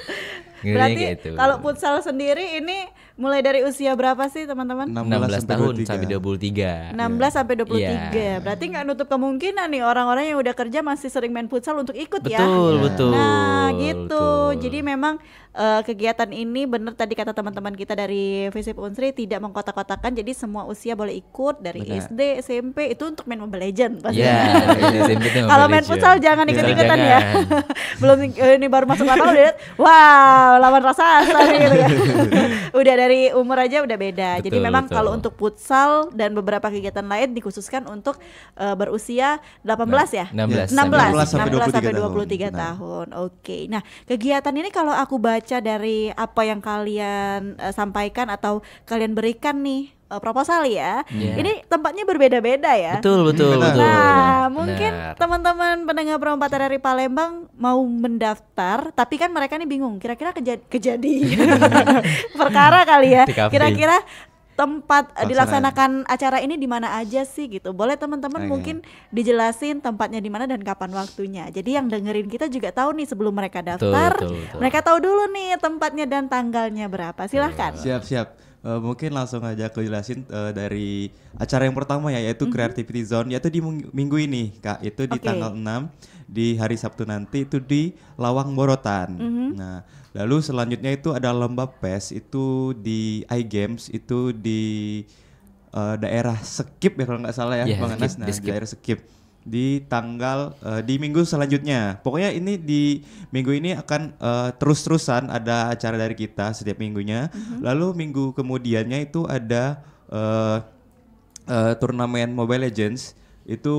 Speaker 1: Berarti
Speaker 2: gitu.
Speaker 1: kalau futsal sendiri ini mulai dari usia berapa sih teman-teman?
Speaker 2: 16 tahun
Speaker 4: 23.
Speaker 2: sampai 23.
Speaker 1: 16 sampai 23.
Speaker 2: Iya.
Speaker 1: Berarti nggak nutup kemungkinan nih orang-orang yang udah kerja masih sering main futsal untuk ikut ya.
Speaker 2: Betul.
Speaker 1: Nah, gitu.
Speaker 2: Betul.
Speaker 1: Jadi memang kegiatan ini benar tadi kata teman-teman kita dari Visip Unsri tidak mengkotak-kotakan. Jadi semua usia boleh ikut dari
Speaker 4: Benar.
Speaker 1: SD, SMP itu untuk main Mobile Legend pasti.
Speaker 2: Iya,
Speaker 1: Kalau main futsal jangan ikut-ikutan ya. Belum ini baru masuk lapangan udah lihat, wow, lawan raksasa nih gitu kan. Udah dari umur aja udah beda. Jadi
Speaker 2: Betul,
Speaker 1: memang
Speaker 2: betul.
Speaker 1: kalau untuk futsal dan beberapa kegiatan lain dikhususkan untuk berusia 18 ya?
Speaker 2: 16
Speaker 1: 16
Speaker 4: sampai
Speaker 1: 23
Speaker 4: tahun.
Speaker 1: tahun. Oke. Nah, kegiatan ini kalau aku baca dari apa yang kalian sampaikan atau kalian berikan nih proposal ya.
Speaker 2: Iya.
Speaker 1: Ini tempatnya berbeda-beda ya.
Speaker 2: Betul.
Speaker 1: Nah, mungkin
Speaker 2: Benar.
Speaker 1: teman-teman pendengar perempatan dari Palembang mau mendaftar, tapi kan mereka nih bingung. Kira-kira kejadian perkara kali ya.
Speaker 2: Di kafe.
Speaker 1: Kira-kira tempat
Speaker 4: Pelaksanaan.
Speaker 1: dilaksanakan acara ini di mana aja sih gitu. Boleh teman-teman
Speaker 4: Oke.
Speaker 1: mungkin dijelasin tempatnya di mana dan kapan waktunya. Jadi yang dengerin kita juga tahu nih sebelum mereka daftar,
Speaker 2: betul.
Speaker 1: mereka tahu dulu nih tempatnya dan tanggalnya berapa. Silahkan.
Speaker 4: Siap. Mungkin langsung aja aku jelasin dari acara yang pertama ya, yaitu Creativity Zone, yaitu di minggu ini Kak, itu di
Speaker 1: Oke.
Speaker 4: tanggal 6 di hari Sabtu nanti itu di Lawang Borotan. Nah, lalu selanjutnya itu ada lomba PES itu di iGames itu di daerah Sekip ya kalau nggak salah ya,
Speaker 2: Iya,
Speaker 4: Bang
Speaker 2: Sekip,
Speaker 4: Anas. Nah,
Speaker 2: di Sekip.
Speaker 4: daerah Sekip di tanggal di minggu selanjutnya. Pokoknya ini di minggu ini akan terus-terusan ada acara dari kita setiap minggunya. Lalu minggu kemudiannya itu ada turnamen Mobile Legends itu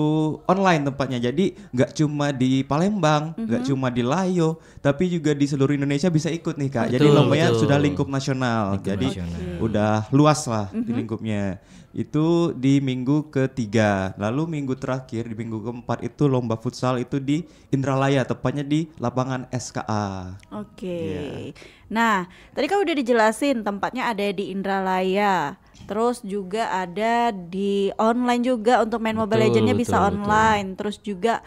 Speaker 4: online tempatnya. Jadi nggak cuma di Palembang, nggak cuma di Layo, tapi juga di seluruh Indonesia bisa ikut nih Kak. Jadi
Speaker 2: Betul,
Speaker 4: lombanya
Speaker 2: betul.
Speaker 4: sudah lingkup nasional.
Speaker 2: Lingkup
Speaker 4: Jadi
Speaker 2: nasional.
Speaker 4: udah luas lah di lingkupnya. Itu di minggu ketiga. Lalu minggu terakhir di minggu keempat itu lomba futsal itu di Indralaya, tepatnya di lapangan SKA.
Speaker 1: Oke.
Speaker 4: Iya.
Speaker 1: Nah, tadi kan udah dijelasin tempatnya ada di Indralaya. Terus juga ada di online juga untuk main Mobile
Speaker 2: Betul,
Speaker 1: Legends-nya bisa
Speaker 2: betul,
Speaker 1: online. Terus juga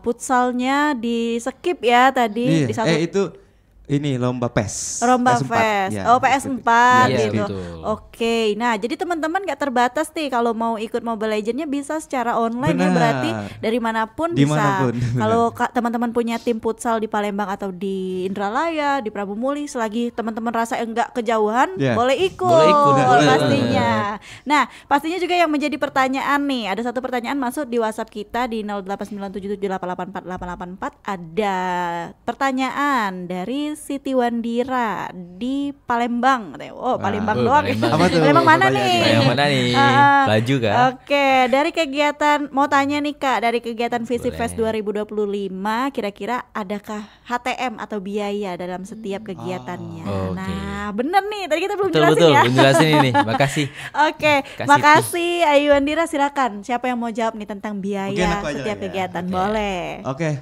Speaker 1: futsalnya di Skip ya tadi
Speaker 4: Iya,
Speaker 1: di satu
Speaker 4: itu ini lomba PES.
Speaker 1: Lomba
Speaker 4: PS4,
Speaker 1: PES.
Speaker 4: ya,
Speaker 1: Oh, PS4
Speaker 2: Iya,
Speaker 1: gitu.
Speaker 2: betul.
Speaker 1: Oke. Nah, jadi teman-teman gak terbatas nih kalau mau ikut Mobile Legends-nya bisa secara online ya,
Speaker 4: Benar.
Speaker 1: berarti dari manapun
Speaker 4: Dimanapun,
Speaker 1: bisa.
Speaker 4: benar.
Speaker 1: Kalau teman-teman punya tim futsal di Palembang atau di Indralaya, di Prabu Muli, selagi teman-teman rasa enggak kejauhan,
Speaker 4: Ya.
Speaker 1: boleh ikut.
Speaker 2: Boleh ikut, boleh.
Speaker 1: Pastinya. Nah, pastinya juga yang menjadi pertanyaan nih, ada satu pertanyaan masuk di WhatsApp kita di 08977884 ada pertanyaan dari Siti Wandira di Palembang. Oh, Palembang doang.
Speaker 2: Palembang.
Speaker 4: Apa tuh?
Speaker 1: Palembang mana
Speaker 4: Pertanyaan.
Speaker 1: nih?
Speaker 2: Yang mana nih?
Speaker 1: Ah,
Speaker 2: Baju kan?
Speaker 1: Oke, dari kegiatan mau tanya nih Kak, dari kegiatan Visip Fest
Speaker 2: Boleh.
Speaker 1: 2025 kira-kira adakah HTM atau biaya dalam setiap kegiatannya?
Speaker 2: Oke.
Speaker 1: Nah, bener nih, tadi kita belum
Speaker 2: Betul,
Speaker 1: jelasin
Speaker 2: betul.
Speaker 1: ya.
Speaker 2: Penjelasin ini. Makasih.
Speaker 1: Oke,
Speaker 2: Kasih
Speaker 1: makasih Ayu Wandira, silakan. Siapa yang mau jawab nih tentang
Speaker 4: Mungkin
Speaker 1: biaya
Speaker 4: aku aja
Speaker 1: setiap
Speaker 4: lah ya.
Speaker 1: kegiatan? Boleh.
Speaker 4: Oke,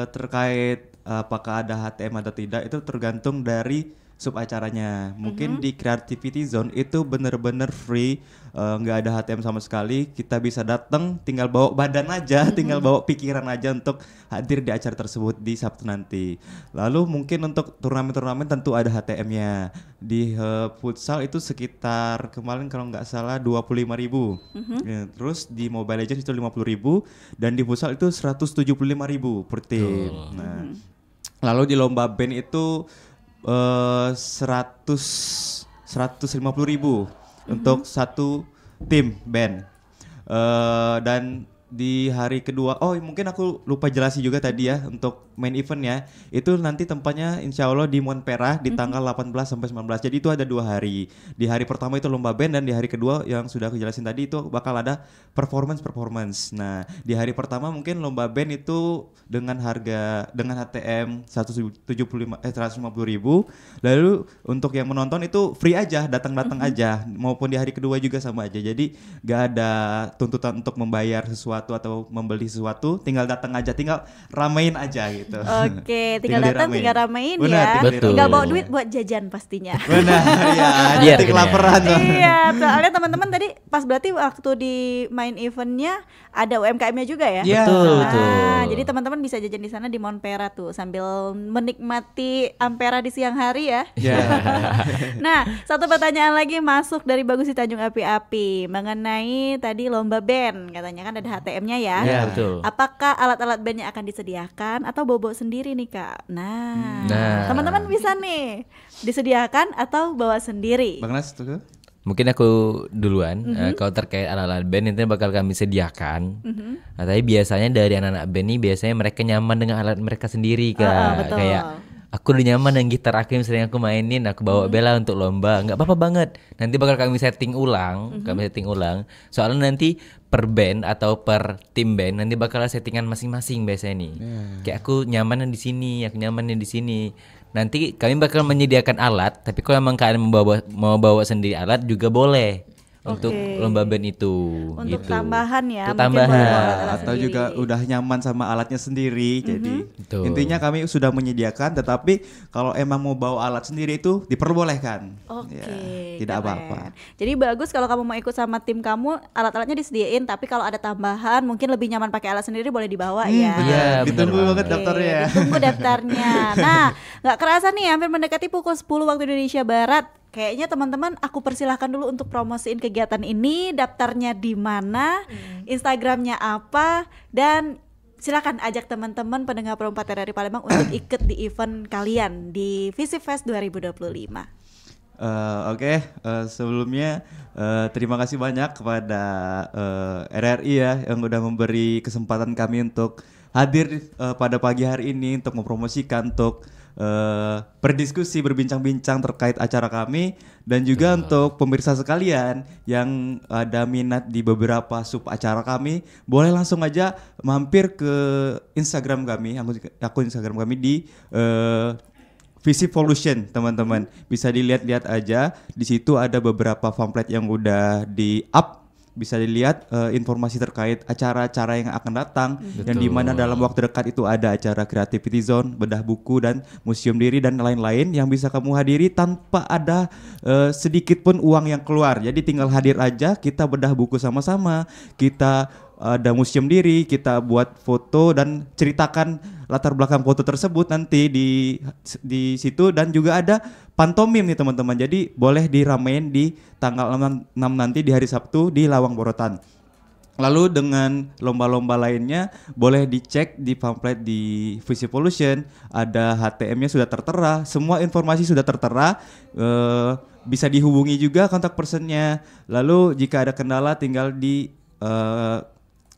Speaker 4: terkait apakah ada HTM atau tidak itu tergantung dari sub acaranya. Mungkin di Creativity Zone itu bener-bener free, nggak ada HTM sama sekali. Kita bisa datang, tinggal bawa badan aja, tinggal bawa pikiran aja untuk hadir di acara tersebut di Sabtu nanti. Lalu mungkin untuk turnamen-turnamen tentu ada HTM-nya. Di futsal itu sekitar kemarin kalau nggak salah 25.000. Ya, terus di Mobile Legends itu 50.000 dan di futsal itu 175.000 per tim. Nah, lalu di lomba band itu 150.000 untuk satu tim band. Dan di hari kedua, mungkin aku lupa jelasin juga tadi ya untuk main event ya. Itu nanti tempatnya insya Allah di Montpera di tanggal 18 sampai 19. Jadi itu ada 2 hari. Di hari pertama itu lomba band dan di hari kedua yang sudah aku jelasin tadi itu bakal ada performance. Nah, di hari pertama mungkin lomba band itu dengan HTM 150.000. Lalu untuk yang menonton itu free aja, datang aja. Maupun di hari kedua juga sama aja. Jadi gak ada tuntutan untuk membayar sesuatu atau membeli sesuatu, tinggal datang aja, tinggal ramein aja gitu.
Speaker 1: Oke, tinggal datang, tinggal ramein.
Speaker 4: Benar,
Speaker 1: ya. Tinggal bawa duit buat jajan pastinya.
Speaker 4: Benar ya, jadi kelaparan.
Speaker 1: Iya, soalnya teman-teman tadi pas berarti waktu di main eventnya ada UMKM-nya juga ya.
Speaker 4: Iya.
Speaker 2: Betul.
Speaker 1: Jadi teman-teman bisa jajan di sana di Montpera tuh sambil menikmati Ampera di siang hari ya.
Speaker 4: Iya.
Speaker 1: Nah, satu pertanyaan lagi masuk dari Bagus di Tanjung Api-Api mengenai tadi lomba band, katanya kan ada HTM-nya ya.
Speaker 2: Iya, betul.
Speaker 1: Apakah alat-alat bandnya akan disediakan atau bawa sendiri nih Kak? Nah, teman-teman bisa nih disediakan atau bawa sendiri.
Speaker 4: Bang Nas tuh.
Speaker 2: Mungkin aku duluan. Kalau terkait alat-alat band itu bakal kami sediakan. Tapi biasanya dari anak-anak band ini biasanya mereka nyaman dengan alat mereka sendiri Kak.
Speaker 1: Betul.
Speaker 2: Kayak aku udah nyaman dengan gitar aku yang sering aku mainin, aku bawa bela untuk lomba, nggak apa-apa banget. Nanti bakal kami setting ulang, Soalnya nanti per band atau per tim band nanti bakal settingan masing-masing biasanya nih. Kayak aku nyamannya di sini, aku nyamannya di sini. Nanti kami bakal menyediakan alat, tapi kalau memang kalian mau bawa sendiri alat juga boleh. Untuk lomba band itu
Speaker 1: untuk
Speaker 2: gitu.
Speaker 1: tambahan ya,
Speaker 2: untuk tambahan
Speaker 4: atau
Speaker 1: sendiri.
Speaker 4: juga udah nyaman sama alatnya sendiri. Jadi
Speaker 2: Betul.
Speaker 4: intinya kami sudah menyediakan, tetapi kalau emang mau bawa alat sendiri itu diperbolehkan. Tidak
Speaker 1: keren.
Speaker 4: apa-apa.
Speaker 1: Jadi bagus kalau kamu mau ikut sama tim kamu, alat-alatnya disediain, tapi kalau ada tambahan mungkin lebih nyaman pakai alat sendiri boleh dibawa ya.
Speaker 2: Iya,
Speaker 4: Ditunggu
Speaker 2: bener
Speaker 4: banget daftarnya.
Speaker 1: Ditunggu daftarnya. Nah, nggak kerasa nih hampir mendekati pukul 10 waktu Indonesia Barat. Kayaknya teman-teman aku persilahkan dulu untuk promosiin kegiatan ini. Daftarnya di mana, Instagramnya apa, dan silakan ajak teman-teman pendengar Perempat RRI Palembang untuk ikut di event kalian di Visifest 2025.
Speaker 4: Sebelumnya terima kasih banyak kepada RRI ya yang udah memberi kesempatan kami untuk hadir pada pagi hari ini untuk mempromosikan, untuk berdiskusi, berbincang-bincang terkait acara kami, dan juga untuk pemirsa sekalian yang ada minat di beberapa sub acara kami, boleh langsung aja mampir ke Instagram kami, akun Instagram kami di Visivolution, teman-teman. Bisa dilihat-lihat aja. Di situ ada beberapa pamflet yang udah di-up. Bisa dilihat informasi terkait acara-acara yang akan datang. Yang dimana dalam waktu dekat itu ada acara Creativity Zone, bedah buku, dan museum diri, dan lain-lain yang bisa kamu hadiri tanpa ada sedikit pun uang yang keluar. Jadi tinggal hadir aja, kita bedah buku sama-sama, kita ada museum diri, kita buat foto dan ceritakan latar belakang foto tersebut nanti di situ, dan juga ada pantomim nih teman-teman. Jadi boleh diramein di tanggal 6 nanti di hari Sabtu di Lawang Borotan. Lalu dengan lomba-lomba lainnya boleh dicek di pamflet di Visivolution, ada HTM-nya sudah tertera, semua informasi sudah tertera. Bisa dihubungi juga kontak personnya. Lalu jika ada kendala tinggal di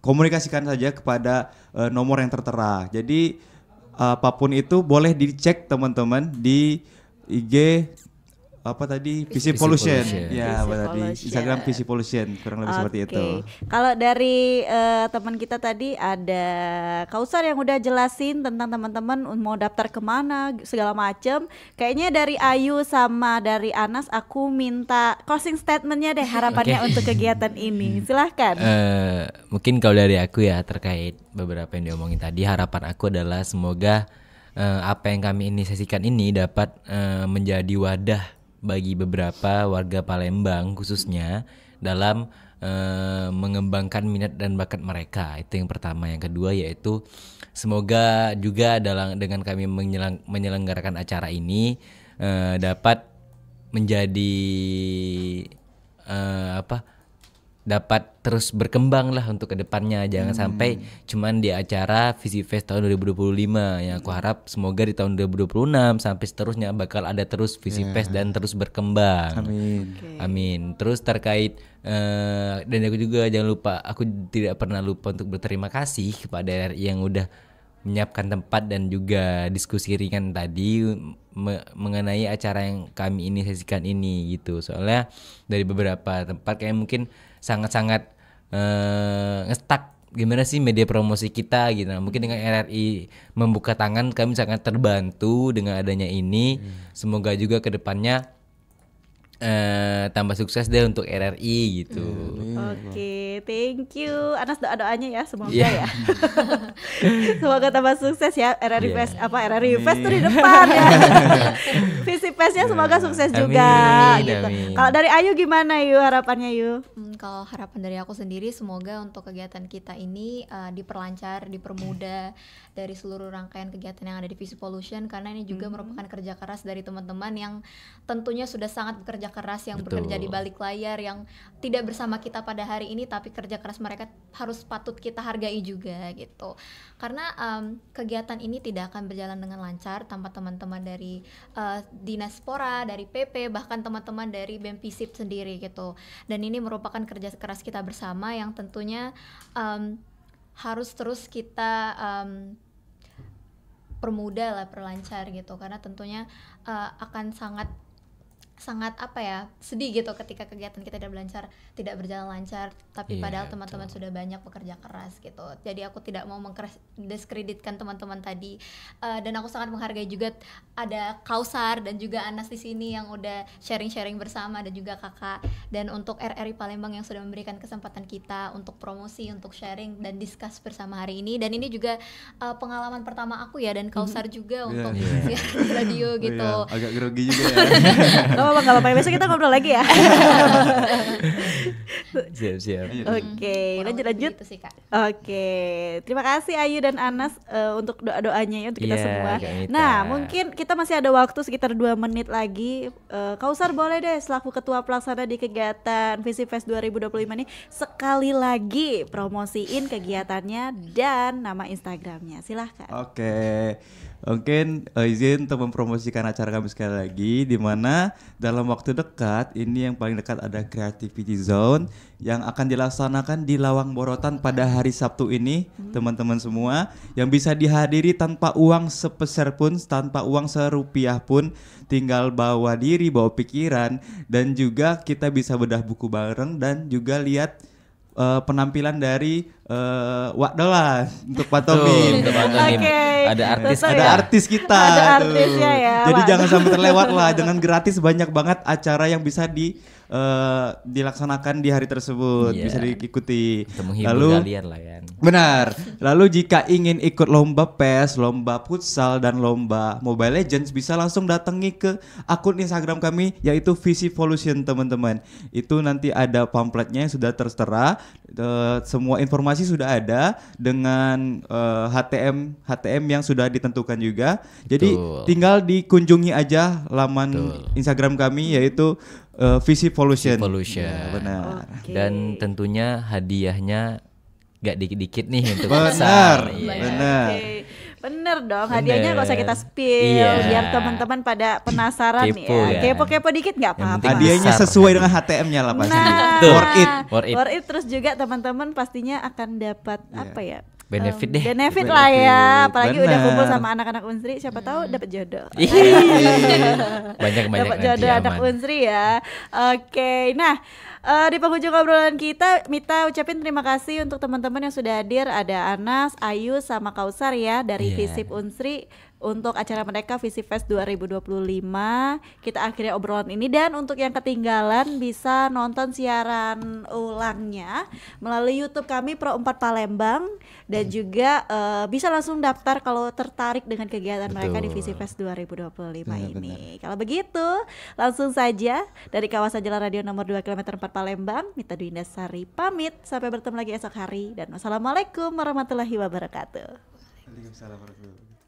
Speaker 4: komunikasikan saja kepada nomor yang tertera. Jadi apapun itu boleh dicek teman-teman di IG Visivolution. Ya, benar, di Instagram Visivolution, kurang lebih seperti itu.
Speaker 1: Kalau dari teman kita tadi ada Kausar yang udah jelasin tentang teman-teman mau daftar kemana segala macem. Kayaknya dari Ayu sama dari Anas aku minta closing statementnya deh, harapannya untuk kegiatan ini. Silahkan.
Speaker 2: Mungkin kalau dari aku ya terkait beberapa yang diomongin tadi, harapan aku adalah semoga apa yang kami inisiasikan ini dapat menjadi wadah bagi beberapa warga Palembang khususnya dalam mengembangkan minat dan bakat mereka. Itu yang pertama. Yang kedua yaitu semoga juga dengan kami menyelenggarakan acara ini dapat menjadi dapat terus berkembang lah untuk kedepannya. Jangan sampai cuman di acara Visi Fest tahun 2025. Yang aku harap semoga di tahun 2026 sampai seterusnya bakal ada terus Visi Fest dan terus berkembang. Amin. Terus terkait dan aku juga jangan lupa, aku tidak pernah lupa untuk berterima kasih kepada RRI yang udah menyiapkan tempat dan juga diskusi ringan tadi mengenai acara yang kami inisiasikan ini gitu. Soalnya dari beberapa tempat kayak mungkin sangat-sangat ngestak gimana sih media promosi kita gitu. Nah, mungkin dengan RRI membuka tangan kami sangat terbantu dengan adanya ini. Semoga juga kedepannya tambah sukses deh untuk RRI gitu.
Speaker 1: Oke, thank you. Anas doa-doanya ya semoga ya. Semoga tambah sukses ya RRI Fest RRI Fest tuh di depan ya. Visi Festnya semoga sukses juga gitu. Kalau dari Ayu gimana Yu harapannya Yu?
Speaker 3: Kalau harapan dari aku sendiri semoga untuk kegiatan kita ini diperlancar, dipermudah dari seluruh rangkaian kegiatan yang ada di Visi Pollution, karena ini juga merupakan kerja keras dari teman-teman yang tentunya sudah sangat bekerja keras, yang bekerja di balik layar, yang tidak bersama kita pada hari ini, tapi kerja keras mereka harus patut kita hargai juga gitu. Karena kegiatan ini tidak akan berjalan dengan lancar tanpa teman-teman dari Dinas Pora, dari PP, bahkan teman-teman dari BEM Visip sendiri gitu. Dan ini merupakan kerja keras kita bersama yang tentunya harus terus kita permudah lah, perlancar gitu, karena tentunya akan sangat sedih gitu ketika kegiatan kita tidak berjalan lancar, tapi padahal teman-teman sudah banyak bekerja keras gitu. Jadi aku tidak mau mendiskreditkan teman-teman tadi, dan aku sangat menghargai juga ada Kausar dan juga Anas di sini yang udah sharing-sharing bersama, dan juga kakak, dan untuk RRI Palembang yang sudah memberikan kesempatan kita untuk promosi, untuk sharing dan discuss bersama hari ini. Dan ini juga pengalaman pertama aku ya, dan Kausar juga untuk siaran di radio gitu.
Speaker 4: Agak grogi juga ya.
Speaker 1: Gak apa-apa, besok kita ngobrol lagi ya.
Speaker 2: Siap.
Speaker 1: Oke, lanjut.
Speaker 3: Gitu sih, Kak.
Speaker 1: Oke, terima kasih Ayu dan Anas untuk doa-doanya ya untuk kita semua. Nah, mungkin kita masih ada waktu sekitar 2 menit lagi. Kausar boleh deh selaku ketua pelaksana di kegiatan Visi Fest 2025 ini sekali lagi promosiin kegiatannya dan nama Instagramnya. Silahkan.
Speaker 4: Oke. Mungkin izin untuk mempromosikan acara kami sekali lagi, di mana dalam waktu dekat ini yang paling dekat ada Creativity Zone yang akan dilaksanakan di Lawang Borotan pada hari Sabtu ini, teman-teman semua, yang bisa dihadiri tanpa uang sepeser pun, tanpa uang serupiah pun, tinggal bawa diri, bawa pikiran, dan juga kita bisa bedah buku bareng dan juga lihat penampilan dari Wakdola untuk Pantomim.
Speaker 2: Ada
Speaker 4: artis kita.
Speaker 1: Ada artisnya ya.
Speaker 4: Jadi jangan sampai terlewat lah, dengan gratis banyak banget acara yang bisa dilaksanakan di hari tersebut, bisa diikuti.
Speaker 2: Menghibur kalian lah ya.
Speaker 4: Benar. Lalu jika ingin ikut lomba PES, lomba futsal, dan lomba Mobile Legends, bisa langsung datangi ke akun Instagram kami yaitu Visi Pollution, teman-teman. Itu nanti ada pamfletnya yang sudah tertera, semua informasi sudah ada dengan HTM yang sudah ditentukan juga. Jadi tinggal dikunjungi aja laman Instagram kami yaitu Visi Pollution.
Speaker 2: Ya,
Speaker 4: benar.
Speaker 2: Dan tentunya hadiahnya gak dikit-dikit nih untuk
Speaker 4: benar.
Speaker 1: Bener dong, hadiahnya gak usah kita spill biar teman-teman pada penasaran ya. Kepo-kepo dikit gak apa-apa.
Speaker 4: Hadiahnya sesuai dengan HTM-nya lah pasti.
Speaker 1: Worth it. Terus juga teman-teman pastinya akan dapat apa ya?
Speaker 2: Benefit
Speaker 1: lah ya, apalagi udah kumpul sama anak-anak Unsri, siapa tahu dapat jodoh.
Speaker 2: Banyak
Speaker 1: dapat jodoh anak Unsri ya. Oke, nah di penghujung obrolan kita, Mita ucapin terima kasih untuk teman-teman yang sudah hadir. Ada Anas, Ayu, sama Kausar ya dari Visip Unsri untuk acara mereka Visi Fest 2025. Kita akhiri obrolan ini, dan untuk yang ketinggalan bisa nonton siaran ulangnya melalui YouTube kami Pro 4 Palembang, dan juga bisa langsung daftar kalau tertarik dengan kegiatan mereka di Visi Fest 2025 ini. Kalau begitu langsung saja dari kawasan Jalan Radio nomor 2 km 4 Palembang, Mita Dwi Indasari pamit, sampai bertemu lagi esok hari, dan wassalamualaikum warahmatullahi wabarakatuh.
Speaker 4: Waalaikumsalam warahmatullahi wabarakatuh.